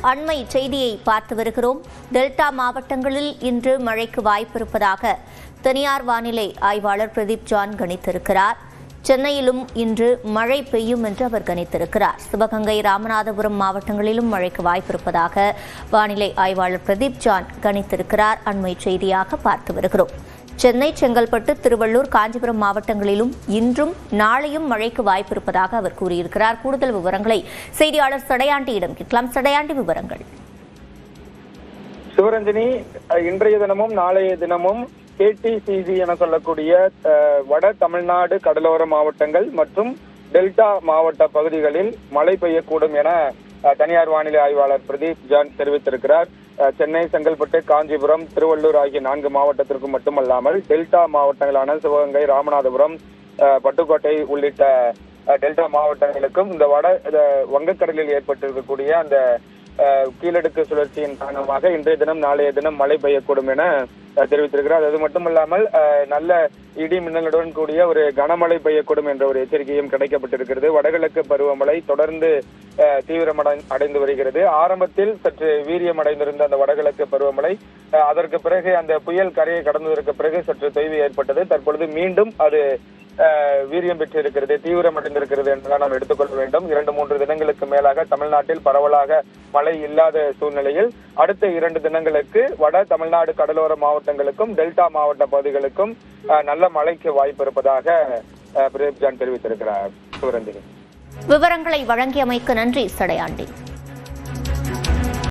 அண்மை செய்தியை பார்த்து வருகிறோம். டெல்டா மாவட்டங்களில் இன்று மழைக்கு வாய்ப்பிருப்பதாக தனியார் வானிலை ஆய்வாளர் பிரதீப் ஜான் கணித்திருக்கிறார். சென்னையிலும் இன்று மழை பெய்யும் என்று அவர் கணித்திருக்கிறார். சிவகங்கை, ராமநாதபுரம் மாவட்டங்களிலும் மழைக்கு வாய்ப்பிருப்பதாக வானிலை ஆய்வாளர் பிரதீப் ஜான் கணித்திருக்கிறார். அண்மை செய்தியாக பார்த்து வருகிறோம். சென்னை, செங்கல்பட்டு, திருவள்ளூர், காஞ்சிபுரம் மாவட்டங்களிலும் இன்றும் நாளையும் மழைக்கு வாய்ப்பிருப்பதாக அவர் கூறியிருக்கிறார். கூடுதல் விவரங்களை செய்தியாளர் சடையாண்டியிடம் கேட்கலாம். சடையாண்டி, விவரங்கள். சிவரஞ்சனி, இன்றைய தினமும் நாளைய தினமும் கேடிசிசி என சொல்லக்கூடிய வட தமிழ்நாடு கடலோர மாவட்டங்கள் மற்றும் டெல்டா மாவட்ட பகுதிகளில் மழை பெய்யக்கூடும் என தனியார் வானிலை ஆய்வாளர் பிரதீப் ஜான் தெரிவித்திருக்கிறார். சென்னை, செங்கல்பட்டு, காஞ்சிபுரம், திருவள்ளூர் ஆகிய 4 மாவட்டத்திற்கும் மட்டுமல்லாமல் டெல்டா மாவட்டங்களான சிவகங்கை, ராமநாதபுரம், பட்டுக்கோட்டை உள்ளிட்ட டெல்டா மாவட்டங்களுக்கும் இந்த வங்கக்கடலில் ஏற்பட்டிருக்கக்கூடிய அந்த கீழடுக்கு சுழற்சியின் காரணமாக இன்றைய தினம் நாளைய தினம் மழை பெய்யக்கூடும் என தெரிவித்திருக்கிறார். அது மட்டுமல்லாமல் நல்ல இடி மின்னலுடன் கூடிய ஒரு கனமழை பெய்யக்கூடும் என்ற ஒரு எச்சரிக்கையும் கிடைக்கப்பட்டிருக்கிறது. வடகிழக்கு பருவமழை தொடர்ந்து தீவிரமடைந்து வருகிறது. ஆரம்பத்தில் சற்று வீரியமடைந்திருந்த அந்த வடகிழக்கு பருவமழை அதற்கு பிறகு அந்த புயல் கரையை கடந்ததற்கு பிறகு சற்று தொய்வு ஏற்பட்டது. தற்பொழுது மீண்டும் அது வீரியம் பெற்றிருக்கிறது, தீவிரமடைந்திருக்கிறது என்றுதான் நாம் எடுத்துக்கொள்ள வேண்டும். 2-3 தினங்களுக்கு மேலாக தமிழ்நாட்டில் பரவலாக மழை இல்லாத சூழ்நிலையில் அடுத்த 2 தினங்களுக்கு வட தமிழ்நாடு கடலோர மாவட்டங்களுக்கும் டெல்டா மாவட்ட பகுதிகளுக்கும் நல்ல மழைக்கு வாய்ப்பு இருப்பதாக பிரதீப் ஜான் தெரிவித்திருக்கிறார். சிவரஞ்சனி, விவரங்களை வழங்கியமைக்கு நன்றி சடையாண்டி.